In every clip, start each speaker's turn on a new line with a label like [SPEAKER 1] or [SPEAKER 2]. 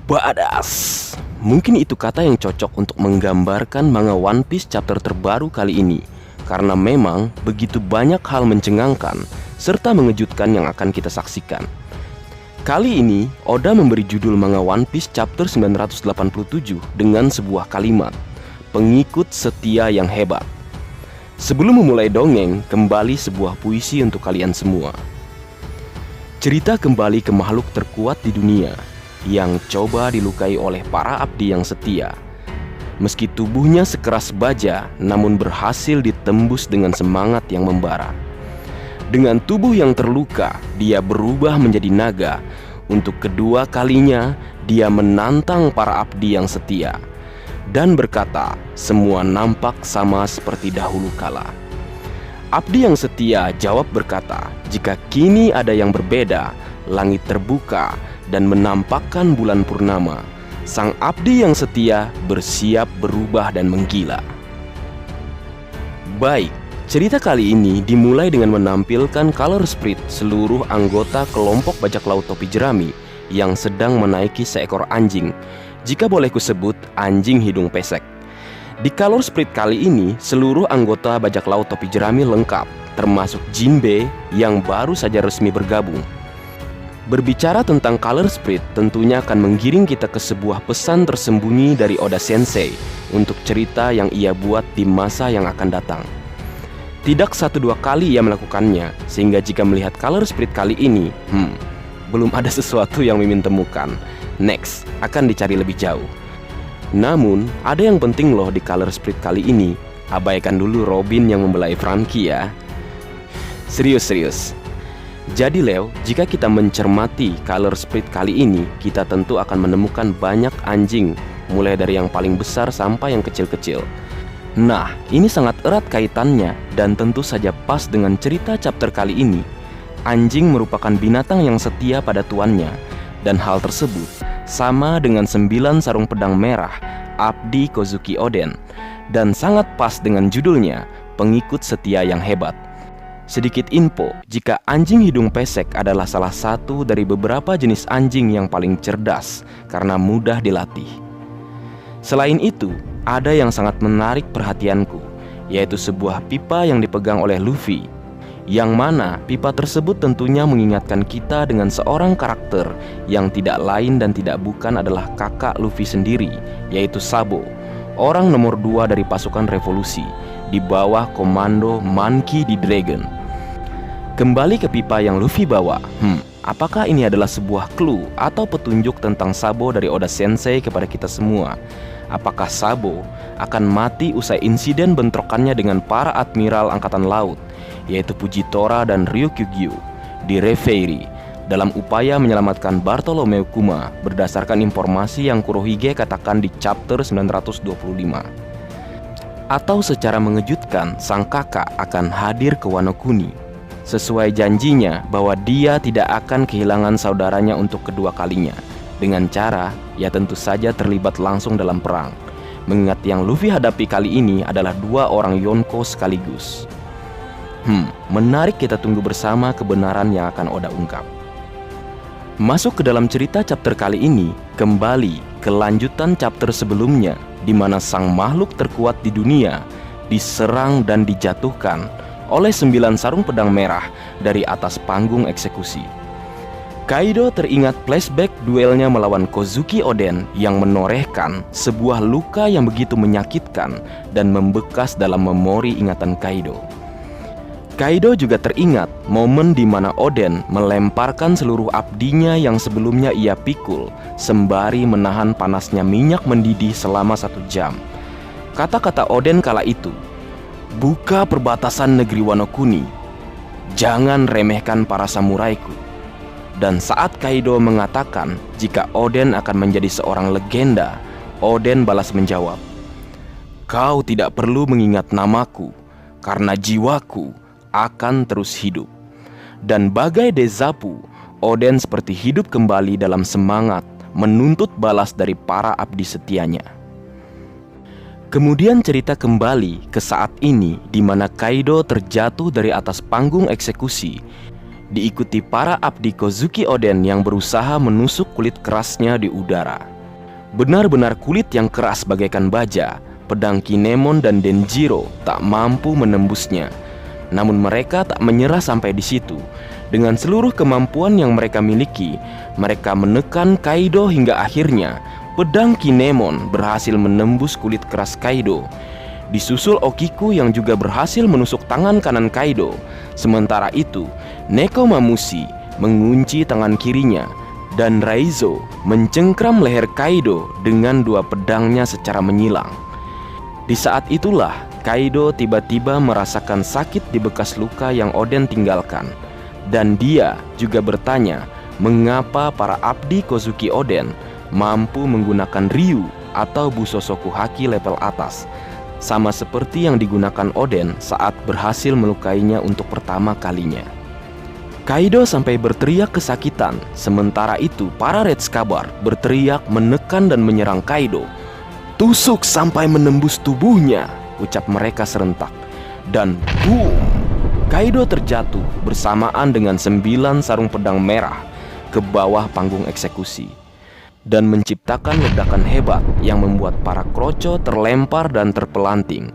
[SPEAKER 1] Badass. Mungkin itu kata yang cocok untuk menggambarkan manga One Piece chapter terbaru kali ini, karena memang begitu banyak hal mencengangkan serta mengejutkan yang akan kita saksikan. Kali ini Oda memberi judul manga One Piece chapter 987 dengan sebuah kalimat, pengikut setia yang hebat. Sebelum memulai dongeng, kembali sebuah puisi untuk kalian semua. Cerita kembali ke makhluk terkuat di dunia yang coba dilukai oleh para abdi yang setia. Meski tubuhnya sekeras baja, namun berhasil ditembus dengan semangat yang membara. Dengan tubuh yang terluka, dia berubah menjadi naga. Untuk kedua kalinya, dia menantang para abdi yang setia dan berkata, semua nampak sama seperti dahulu kala. Abdi yang setia jawab berkata, jika kini ada yang berbeda, langit terbuka dan menampakkan bulan purnama. Sang abdi yang setia bersiap berubah dan menggila. Baik, cerita kali ini dimulai dengan menampilkan color sprite seluruh anggota kelompok bajak laut topi jerami yang sedang menaiki seekor anjing. Jika boleh kusebut, anjing hidung pesek. Di color sprite kali ini, seluruh anggota bajak laut topi jerami lengkap, termasuk Jinbe yang baru saja resmi bergabung. Berbicara tentang color sprite tentunya akan menggiring kita ke sebuah pesan tersembunyi dari Oda Sensei untuk cerita yang ia buat di masa yang akan datang. Tidak 1-2 kali ia melakukannya, sehingga jika melihat color sprite kali ini, belum ada sesuatu yang Mimin temukan. Next, akan dicari lebih jauh. Namun, ada yang penting loh di color sprite kali ini. Abaikan dulu Robin yang membelai Franky ya. Serius. Jadi Leo, jika kita mencermati color sprite kali ini, kita tentu akan menemukan banyak anjing, mulai dari yang paling besar sampai yang kecil-kecil. Nah, ini sangat erat kaitannya dan tentu saja pas dengan cerita chapter kali ini. Anjing merupakan binatang yang setia pada tuannya, dan hal tersebut sama dengan 9 sarung pedang merah Abdi Kozuki Oden, dan sangat pas dengan judulnya, pengikut setia yang hebat. Sedikit info, jika anjing hidung pesek adalah salah satu dari beberapa jenis anjing yang paling cerdas karena mudah dilatih. Selain itu, ada yang sangat menarik perhatianku, yaitu sebuah pipa yang dipegang oleh Luffy, yang mana pipa tersebut tentunya mengingatkan kita dengan seorang karakter yang tidak lain dan tidak bukan adalah kakak Luffy sendiri, yaitu Sabo, orang nomor 2 dari pasukan revolusi di bawah komando Monkey D. Dragon. Kembali ke pipa yang Luffy bawa, apakah ini adalah sebuah clue atau petunjuk tentang Sabo dari Oda Sensei kepada kita semua? Apakah Sabo akan mati usai insiden bentrokannya dengan para admiral angkatan laut, yaitu Fujitora dan Ryukyu di Reverie, dalam upaya menyelamatkan Bartolomeu Kuma berdasarkan informasi yang Kurohige katakan di chapter 925? Atau secara mengejutkan, sang kakak akan hadir ke Wano Kuni sesuai janjinya bahwa dia tidak akan kehilangan saudaranya untuk kedua kalinya, dengan cara ya tentu saja terlibat langsung dalam perang, mengingat yang Luffy hadapi kali ini adalah 2 orang Yonko sekaligus. Menarik, kita tunggu bersama kebenaran yang akan Oda ungkap. Masuk ke dalam cerita chapter kali ini, kembali ke lanjutan chapter sebelumnya, di mana sang makhluk terkuat di dunia diserang dan dijatuhkan oleh 9 sarung pedang merah dari atas panggung eksekusi. Kaido teringat flashback duelnya melawan Kozuki Oden yang menorehkan sebuah luka yang begitu menyakitkan dan membekas dalam memori ingatan Kaido. Kaido juga teringat momen di mana Oden melemparkan seluruh abdinya yang sebelumnya ia pikul, sembari menahan panasnya minyak mendidih selama 1 jam. Kata-kata Oden kala itu, buka perbatasan negeri Wano Kuni, jangan remehkan para samuraiku. Dan saat Kaido mengatakan jika Oden akan menjadi seorang legenda, Oden balas menjawab, kau tidak perlu mengingat namaku, karena jiwaku akan terus hidup. Dan bagai Dezapu, Oden seperti hidup kembali dalam semangat menuntut balas dari para abdi setianya. Kemudian cerita kembali ke saat ini di mana Kaido terjatuh dari atas panggung eksekusi, diikuti para abdi Kozuki Oden yang berusaha menusuk kulit kerasnya di udara. Benar-benar kulit yang keras bagaikan baja, pedang Kinemon dan Denjiro tak mampu menembusnya. Namun mereka tak menyerah sampai di situ. Dengan seluruh kemampuan yang mereka miliki, mereka menekan Kaido hingga akhirnya pedang Kinemon berhasil menembus kulit keras Kaido. Disusul Okiku yang juga berhasil menusuk tangan kanan Kaido. Sementara itu, Nekomamushi mengunci tangan kirinya dan Raizo mencengkram leher Kaido dengan dua pedangnya secara menyilang. Di saat itulah Kaido tiba-tiba merasakan sakit di bekas luka yang Oden tinggalkan. Dan dia juga bertanya mengapa para abdi Kozuki Oden mampu menggunakan Ryu atau Busosoku Haki level atas, sama seperti yang digunakan Oden saat berhasil melukainya untuk pertama kalinya. Kaido sampai berteriak kesakitan. Sementara itu para Red Scabbard berteriak menekan dan menyerang Kaido. "Tusuk sampai menembus tubuhnya," ucap mereka serentak. Dan boom, Kaido terjatuh bersamaan dengan 9 sarung pedang merah ke bawah panggung eksekusi dan menciptakan ledakan hebat yang membuat para kroco terlempar dan terpelanting.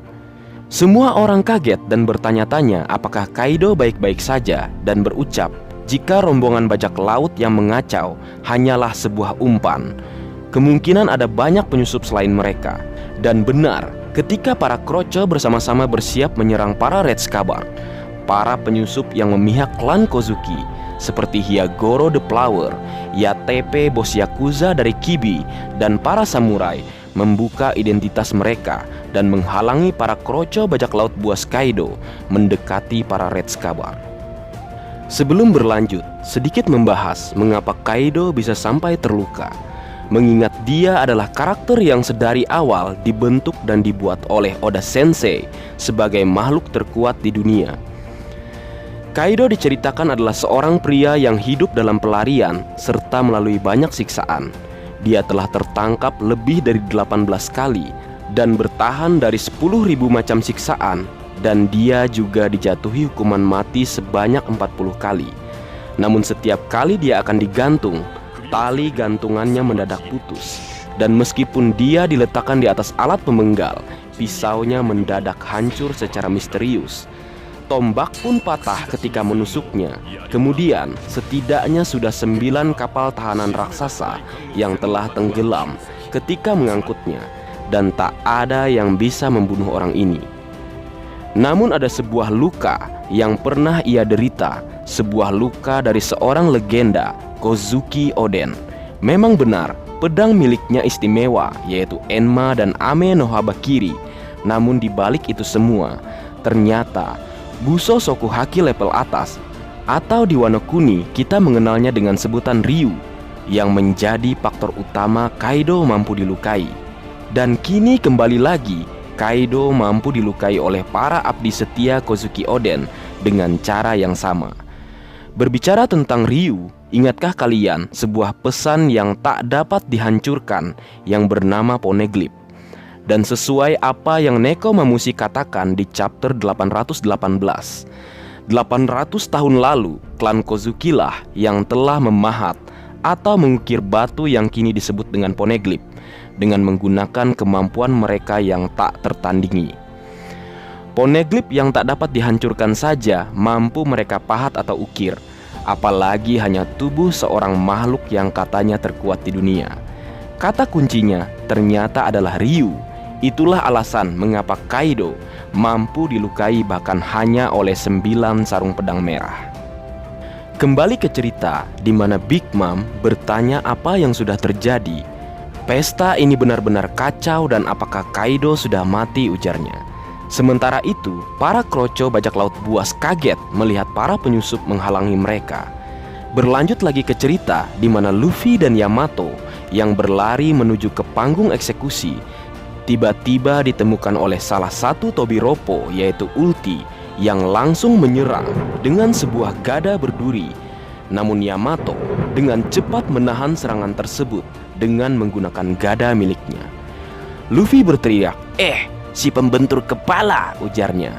[SPEAKER 1] Semua orang kaget dan bertanya-tanya apakah Kaido baik-baik saja dan berucap jika rombongan bajak laut yang mengacau hanyalah sebuah umpan. Kemungkinan ada banyak penyusup selain mereka. Dan benar, ketika para kroco bersama-sama bersiap menyerang para Red Scabbard, para penyusup yang memihak klan Kozuki seperti Hyagoro the Flower, Yatepe bos Yakuza dari Kibi, dan para samurai membuka identitas mereka dan menghalangi para kroco bajak laut buas Kaido mendekati para Red Scabbard. Sebelum berlanjut, sedikit membahas mengapa Kaido bisa sampai terluka. Mengingat dia adalah karakter yang sedari awal dibentuk dan dibuat oleh Oda Sensei sebagai makhluk terkuat di dunia. Kaido diceritakan adalah seorang pria yang hidup dalam pelarian serta melalui banyak siksaan. Dia telah tertangkap lebih dari 18 kali dan bertahan dari 10.000 macam siksaan, dan dia juga dijatuhi hukuman mati sebanyak 40 kali. Namun setiap kali dia akan digantung, tali gantungannya mendadak putus, dan meskipun dia diletakkan di atas alat pemenggal, pisaunya mendadak hancur secara misterius. Tombak pun patah ketika menusuknya. Kemudian setidaknya sudah 9 kapal tahanan raksasa yang telah tenggelam ketika mengangkutnya, dan tak ada yang bisa membunuh orang ini. Namun ada sebuah luka yang pernah ia derita, sebuah luka dari seorang legenda, Kozuki Oden. Memang benar, pedang miliknya istimewa, yaitu Enma dan Ame no Habakiri. Namun di balik itu semua, ternyata Busosoku Haki level atas, atau di Wano Kuni kita mengenalnya dengan sebutan Ryu, yang menjadi faktor utama Kaido mampu dilukai. Dan kini kembali lagi, Kaido mampu dilukai oleh para abdi setia Kozuki Oden dengan cara yang sama. Berbicara tentang Ryu, ingatkah kalian sebuah pesan yang tak dapat dihancurkan yang bernama Poneglyph? Dan sesuai apa yang Nekomamushi katakan di chapter 818, 800 tahun lalu klan Kozuki lah yang telah memahat atau mengukir batu yang kini disebut dengan Poneglyph dengan menggunakan kemampuan mereka yang tak tertandingi. Poneglyph yang tak dapat dihancurkan saja mampu mereka pahat atau ukir, apalagi hanya tubuh seorang makhluk yang katanya terkuat di dunia. Kata kuncinya ternyata adalah Ryu. Itulah alasan mengapa Kaido mampu dilukai bahkan hanya oleh 9 sarung pedang merah. Kembali ke cerita di mana Big Mom bertanya apa yang sudah terjadi. Pesta ini benar-benar kacau dan apakah Kaido sudah mati, ujarnya. Sementara itu, para kroco bajak laut buas kaget melihat para penyusup menghalangi mereka. Berlanjut lagi ke cerita di mana Luffy dan Yamato yang berlari menuju ke panggung eksekusi tiba-tiba ditemukan oleh salah satu Tobiropo, yaitu Ulti, yang langsung menyerang dengan sebuah gada berduri. Namun Yamato dengan cepat menahan serangan tersebut dengan menggunakan gada miliknya. Luffy berteriak, si pembentur kepala," ujarnya.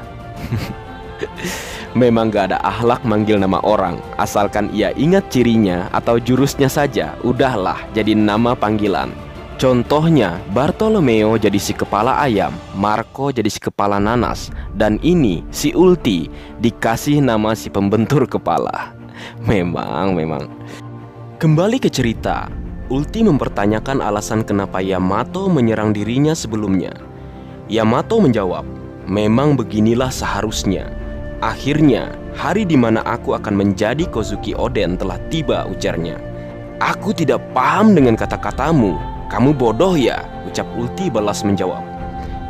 [SPEAKER 1] Memang gak ada akhlak manggil nama orang, asalkan ia ingat cirinya atau jurusnya saja, udahlah jadi nama panggilan. Contohnya, Bartolomeo jadi si kepala ayam, Marco jadi si kepala nanas, dan ini si Ulti dikasih nama si pembentur kepala. Memang. Kembali ke cerita, Ulti mempertanyakan alasan kenapa Yamato menyerang dirinya sebelumnya. Yamato menjawab, memang beginilah seharusnya. Akhirnya, hari di mana aku akan menjadi Kozuki Oden telah tiba, ujarnya. Aku tidak paham dengan kata-katamu. Kamu bodoh ya, ucap Ulti balas menjawab.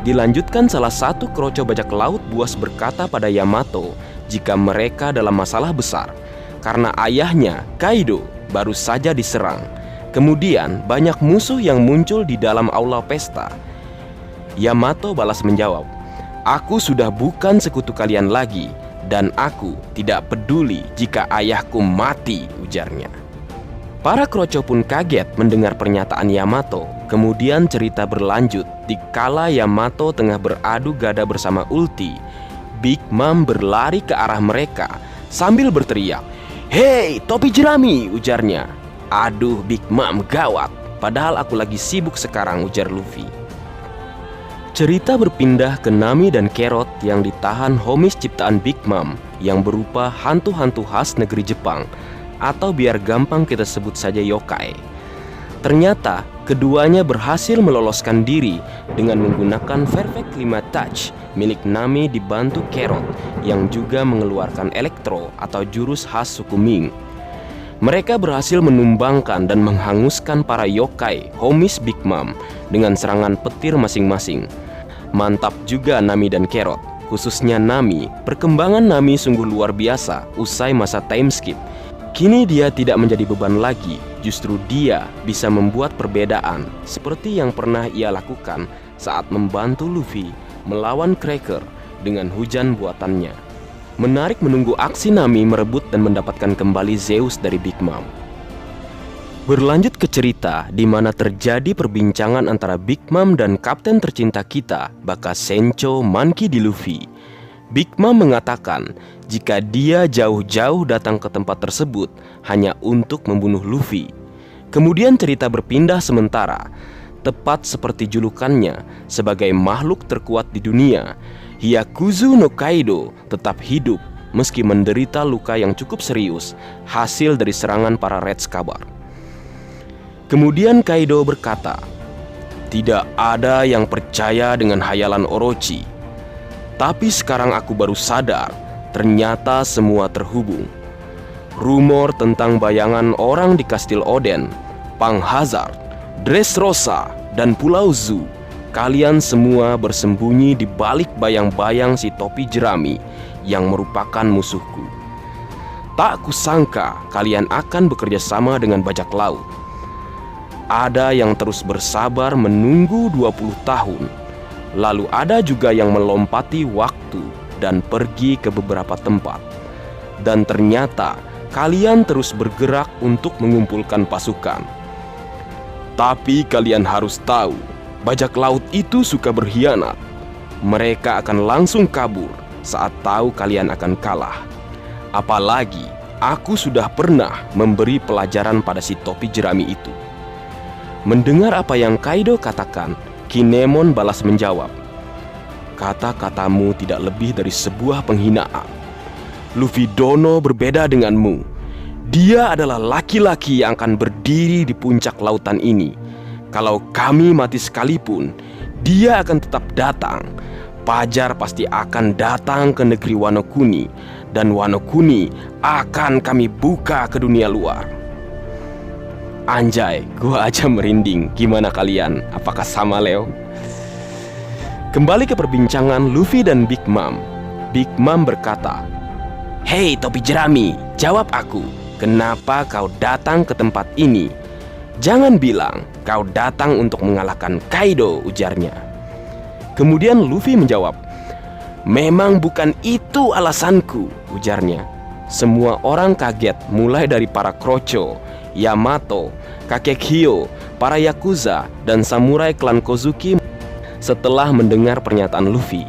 [SPEAKER 1] Dilanjutkan, salah satu kroco bajak laut buas berkata pada Yamato jika mereka dalam masalah besar karena ayahnya, Kaido, baru saja diserang. Kemudian banyak musuh yang muncul di dalam aula pesta. Yamato balas menjawab, aku sudah bukan sekutu kalian lagi dan aku tidak peduli jika ayahku mati, ujarnya. Para kroco pun kaget mendengar pernyataan Yamato. Kemudian cerita berlanjut dikala Yamato tengah beradu gada bersama Ulti. Big Mom berlari ke arah mereka sambil berteriak, "Hei, topi jerami!" ujarnya. "Aduh, Big Mom, gawat. Padahal aku lagi sibuk sekarang," ujar Luffy. Cerita berpindah ke Nami dan Carrot yang ditahan homies ciptaan Big Mom yang berupa hantu-hantu khas negeri Jepang, atau biar gampang kita sebut saja yokai. Ternyata keduanya berhasil meloloskan diri dengan menggunakan Perfect 5 Touch milik Nami dibantu Carrot yang juga mengeluarkan elektro atau jurus khas suku Ming. Mereka berhasil menumbangkan dan menghanguskan para yokai homies Big Mom dengan serangan petir masing-masing. Mantap juga Nami dan Carrot, khususnya Nami. Perkembangan Nami sungguh luar biasa usai masa time skip. Kini dia tidak menjadi beban lagi, justru dia bisa membuat perbedaan seperti yang pernah ia lakukan saat membantu Luffy melawan Cracker dengan hujan buatannya. Menarik menunggu aksi Nami merebut dan mendapatkan kembali Zeus dari Big Mom. Berlanjut ke cerita di mana terjadi perbincangan antara Big Mom dan kapten tercinta kita, Baka Sencho Monkey D. Luffy. Big Mom mengatakan jika dia jauh-jauh datang ke tempat tersebut hanya untuk membunuh Luffy. Kemudian cerita berpindah sementara, tepat seperti julukannya sebagai makhluk terkuat di dunia, Hyakuzu no Kaido tetap hidup meski menderita luka yang cukup serius hasil dari serangan para Red Scabbard. Kemudian Kaido berkata, "Tidak ada yang percaya dengan hayalan Orochi. Tapi sekarang aku baru sadar, ternyata semua terhubung. Rumor tentang bayangan orang di Kastil Oden, Pang Hazard, Dressrosa, dan Pulau Zu. Kalian semua bersembunyi di balik bayang-bayang si topi jerami yang merupakan musuhku. Tak kusangka kalian akan bekerja sama dengan bajak laut. Ada yang terus bersabar menunggu 20 tahun. Lalu ada juga yang melompati waktu dan pergi ke beberapa tempat. Dan ternyata kalian terus bergerak untuk mengumpulkan pasukan. Tapi kalian harus tahu, bajak laut itu suka berkhianat. Mereka akan langsung kabur saat tahu kalian akan kalah. Apalagi aku sudah pernah memberi pelajaran pada si topi jerami itu." Mendengar apa yang Kaido katakan, Kinemon balas menjawab, "Kata-katamu tidak lebih dari sebuah penghinaan. Luffy Dono berbeda denganmu. Dia adalah laki-laki yang akan berdiri di puncak lautan ini. Kalau kami mati sekalipun, dia akan tetap datang. Pajar pasti akan datang ke negeri Wano Kuni, dan Wano Kuni akan kami buka ke dunia luar." Anjay, gua aja merinding. Gimana kalian? Apakah sama, Leo? Kembali ke perbincangan Luffy dan Big Mom. Big Mom berkata, "Hei topi jerami, jawab aku. Kenapa kau datang ke tempat ini? Jangan bilang kau datang untuk mengalahkan Kaido," ujarnya. Kemudian Luffy menjawab, "Memang bukan itu alasanku," ujarnya. Semua orang kaget, mulai dari para kroco, Yamato, kakek Hyo, para Yakuza, dan samurai klan Kozuki setelah mendengar pernyataan Luffy.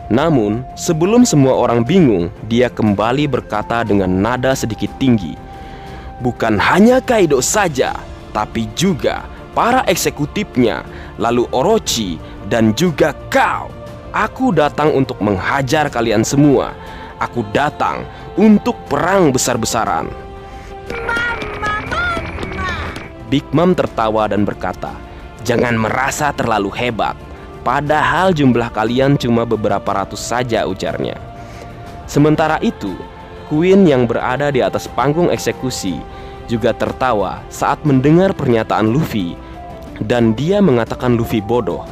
[SPEAKER 1] Namun, sebelum semua orang bingung, dia kembali berkata dengan nada sedikit tinggi, "Bukan hanya Kaido saja, tapi juga para eksekutifnya, lalu Orochi, dan juga kau. Aku datang untuk menghajar kalian semua. Aku datang untuk perang besar-besaran." Big Mom tertawa dan berkata, "Jangan merasa terlalu hebat. Padahal jumlah kalian cuma beberapa ratus saja," ujarnya. Sementara itu, Queen yang berada di atas panggung eksekusi juga tertawa saat mendengar pernyataan Luffy, dan dia mengatakan Luffy bodoh.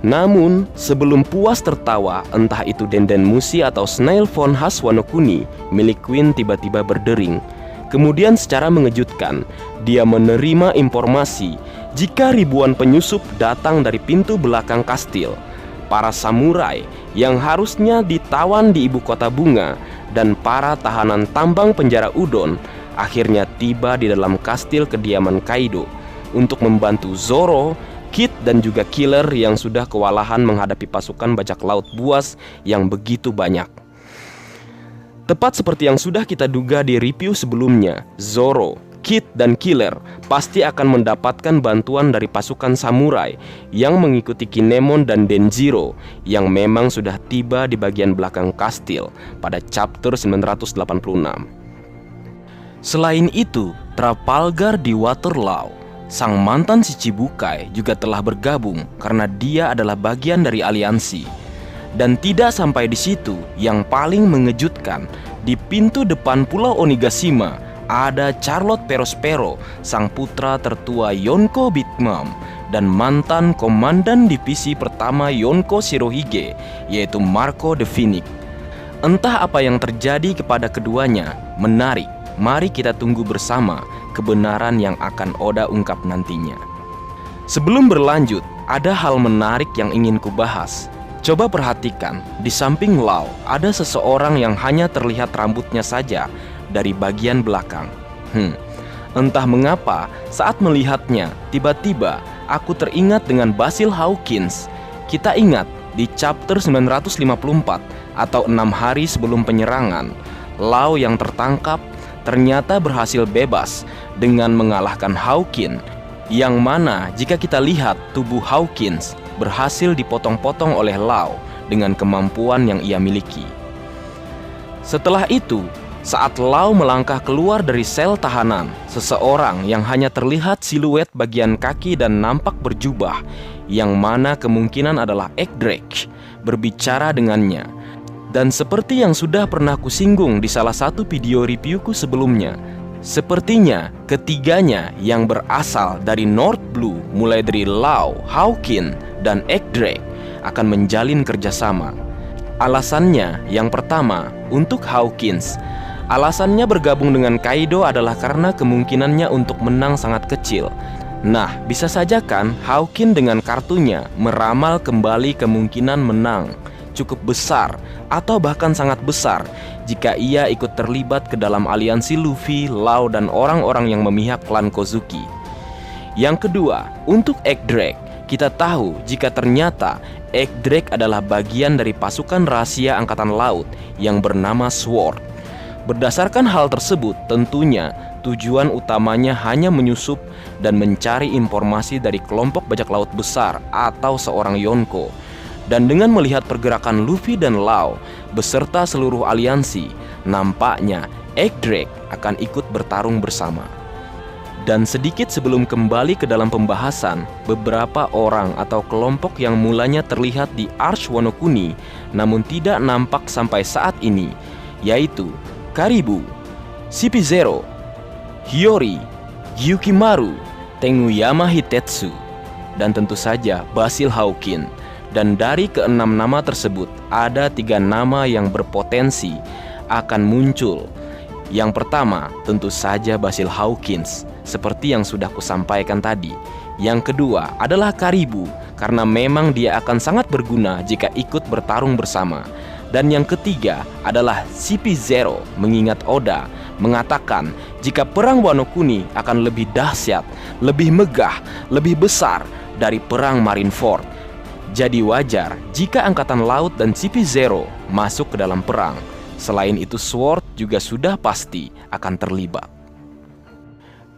[SPEAKER 1] Namun, sebelum puas tertawa, entah itu Denden Mushi atau Snail Phone khas Wano Kuni milik Queen tiba-tiba berdering. Kemudian secara mengejutkan, dia menerima informasi jika ribuan penyusup datang dari pintu belakang kastil. Para samurai yang harusnya ditawan di ibu kota bunga dan para tahanan tambang penjara Udon akhirnya tiba di dalam kastil kediaman Kaido untuk membantu Zoro, Kid, dan juga Killer yang sudah kewalahan menghadapi pasukan bajak laut buas yang begitu banyak. Tepat seperti yang sudah kita duga di review sebelumnya, Zoro, Kid, dan Killer pasti akan mendapatkan bantuan dari pasukan samurai yang mengikuti Kinemon dan Denjiro yang memang sudah tiba di bagian belakang kastil pada chapter 986. Selain itu, Trafalgar di Waterloo, sang mantan Shichibukai, juga telah bergabung karena dia adalah bagian dari aliansi. Dan tidak sampai di situ, yang paling mengejutkan, di pintu depan Pulau Onigashima ada Charlotte Perospero, sang putra tertua Yonko Big Mom, dan mantan komandan divisi pertama Yonko Shirohige, yaitu Marco the Phoenix. Entah apa yang terjadi kepada keduanya, menarik. Mari kita tunggu bersama kebenaran yang akan Oda ungkap nantinya. Sebelum berlanjut, ada hal menarik yang ingin kubahas. Coba perhatikan, di samping Lau ada seseorang yang hanya terlihat rambutnya saja dari bagian belakang. Entah mengapa saat melihatnya, tiba-tiba aku teringat dengan Basil Hawkins. Kita ingat di chapter 954 atau 6 hari sebelum penyerangan, Lau yang tertangkap ternyata berhasil bebas dengan mengalahkan Hawkins, yang mana jika kita lihat tubuh Hawkins berhasil dipotong-potong oleh Lau dengan kemampuan yang ia miliki. Setelah itu, saat Lau melangkah keluar dari sel tahanan, seseorang yang hanya terlihat siluet bagian kaki dan nampak berjubah, yang mana kemungkinan adalah Ekdrek, berbicara dengannya. Dan seperti yang sudah pernah kusinggung di salah satu video reviewku sebelumnya, sepertinya ketiganya yang berasal dari North Blue, mulai dari Lau, Hawkins, dan Ekdrek, akan menjalin kerjasama. Alasannya yang pertama, untuk Hawkins, alasannya bergabung dengan Kaido adalah karena kemungkinannya untuk menang sangat kecil. Nah, bisa saja kan Hawkins dengan kartunya meramal kembali kemungkinan menang cukup besar atau bahkan sangat besar jika ia ikut terlibat ke dalam aliansi Luffy, Lau, dan orang-orang yang memihak klan Kozuki. Yang kedua, untuk Ekdrek, kita tahu jika ternyata Ekdrek adalah bagian dari pasukan rahasia Angkatan Laut yang bernama Sword. Berdasarkan hal tersebut, tentunya tujuan utamanya hanya menyusup dan mencari informasi dari kelompok bajak laut besar atau seorang Yonko. Dan dengan melihat pergerakan Luffy dan Lau beserta seluruh aliansi, nampaknya Ekdrek akan ikut bertarung bersama. Dan sedikit sebelum kembali ke dalam pembahasan, beberapa orang atau kelompok yang mulanya terlihat di Arch Wano Kuni namun tidak nampak sampai saat ini, yaitu Karibu, CP0, Hiyori, Gyukimaru, Tenguyama Hitetsu, dan tentu saja Basil Hawkins. Dan dari keenam nama tersebut, ada 3 nama yang berpotensi akan muncul. Yang pertama, tentu saja Basil Hawkins, seperti yang sudah kusampaikan tadi. Yang kedua adalah Karibu, karena memang dia akan sangat berguna jika ikut bertarung bersama. Dan yang ketiga adalah CP0, mengingat Oda mengatakan jika perang Wano Kuni akan lebih dahsyat, lebih megah, lebih besar dari perang Marineford. Jadi wajar jika Angkatan Laut dan CP0 masuk ke dalam perang. Selain itu, Sword juga sudah pasti akan terlibat.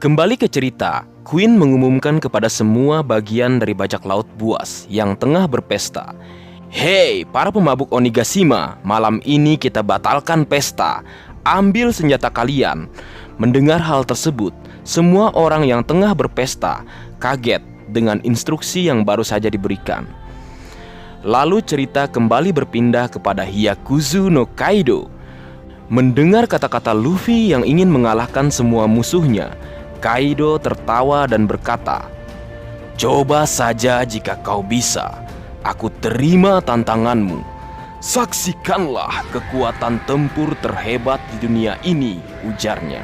[SPEAKER 1] Kembali ke cerita, Queen mengumumkan kepada semua bagian dari bajak laut buas yang tengah berpesta. Hei, para pemabuk Onigashima, malam ini kita batalkan pesta. Ambil senjata kalian. Mendengar hal tersebut, semua orang yang tengah berpesta kaget dengan instruksi yang baru saja diberikan. Lalu cerita kembali berpindah kepada Hyakuzu no Kaido. Mendengar kata-kata Luffy yang ingin mengalahkan semua musuhnya, Kaido tertawa dan berkata, "Coba saja jika kau bisa. Aku terima tantanganmu. Saksikanlah kekuatan tempur terhebat di dunia ini," ujarnya.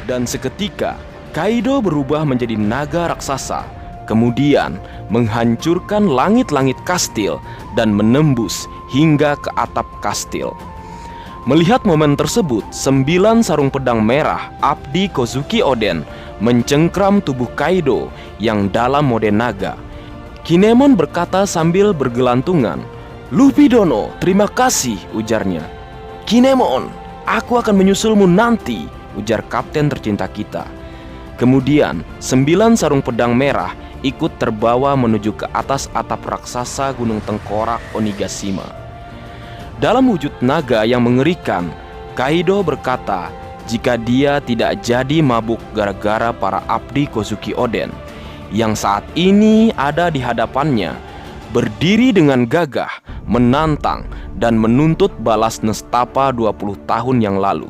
[SPEAKER 1] Dan seketika, Kaido berubah menjadi naga raksasa, kemudian menghancurkan langit-langit kastil dan menembus hingga ke atap kastil. Melihat momen tersebut, 9 sarung pedang merah abdi Kozuki Oden mencengkram tubuh Kaido yang dalam mode naga. Kinemon berkata sambil bergelantungan, "Luffy Dono, terima kasih," ujarnya. "Kinemon, aku akan menyusulmu nanti," ujar kapten tercinta kita. Kemudian 9 sarung pedang merah ikut terbawa menuju ke atas atap raksasa Gunung Tengkorak Onigashima. Dalam wujud naga yang mengerikan, Kaido berkata jika dia tidak jadi mabuk gara-gara para abdi Kozuki Oden yang saat ini ada di hadapannya, berdiri dengan gagah, menantang dan menuntut balas nestapa 20 tahun yang lalu.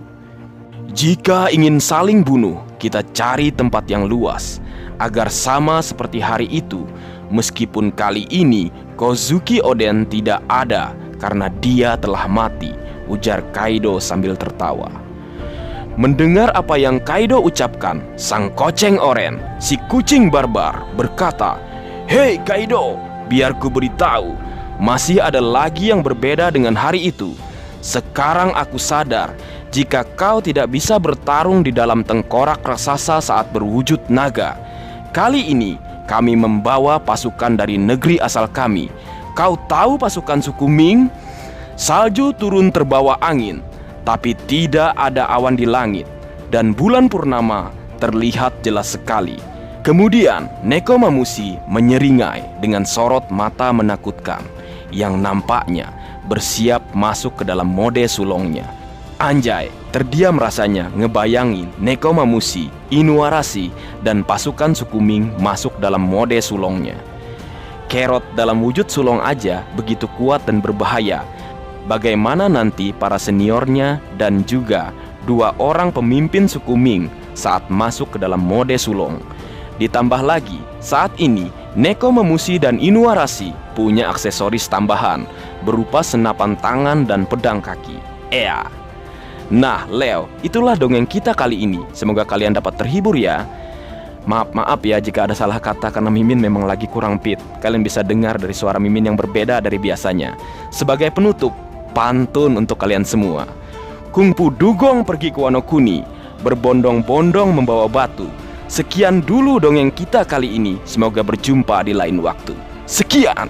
[SPEAKER 1] Jika ingin saling bunuh, kita cari tempat yang luas, agar sama seperti hari itu, meskipun kali ini Kozuki Oden tidak ada karena dia telah mati, ujar Kaido sambil tertawa. Mendengar apa yang Kaido ucapkan, sang koceng oren, si kucing barbar, berkata, "Hei Kaido, biar ku beritahu, masih ada lagi yang berbeda dengan hari itu. Sekarang aku sadar, jika kau tidak bisa bertarung di dalam tengkorak raksasa saat berwujud naga. Kali ini, kami membawa pasukan dari negeri asal kami. Kau tahu pasukan suku Ming? Salju turun terbawa angin, tapi tidak ada awan di langit, dan bulan purnama terlihat jelas sekali." Kemudian Nekomamushi menyeringai dengan sorot mata menakutkan yang nampaknya bersiap masuk ke dalam mode sulongnya. Anjay, terdiam rasanya ngebayangin Nekomamushi, Inuarashi, dan pasukan suku Ming masuk dalam mode sulongnya. Kerot dalam wujud sulong aja begitu kuat dan berbahaya. Bagaimana nanti para seniornya dan juga 2 orang pemimpin suku Ming saat masuk ke dalam mode sulong. Ditambah lagi, saat ini Nekomamushi dan Inuarashi punya aksesoris tambahan berupa senapan tangan dan pedang kaki. Nah, Leo, itulah dongeng kita kali ini. Semoga kalian dapat terhibur ya. Maaf ya jika ada salah kata karena Mimin memang lagi kurang fit. Kalian bisa dengar dari suara Mimin yang berbeda dari biasanya. Sebagai penutup, pantun untuk kalian semua. Kungfu dugong pergi ke Wano Kuni, berbondong-bondong membawa batu. Sekian dulu dongeng kita kali ini. Semoga berjumpa di lain waktu. Sekian.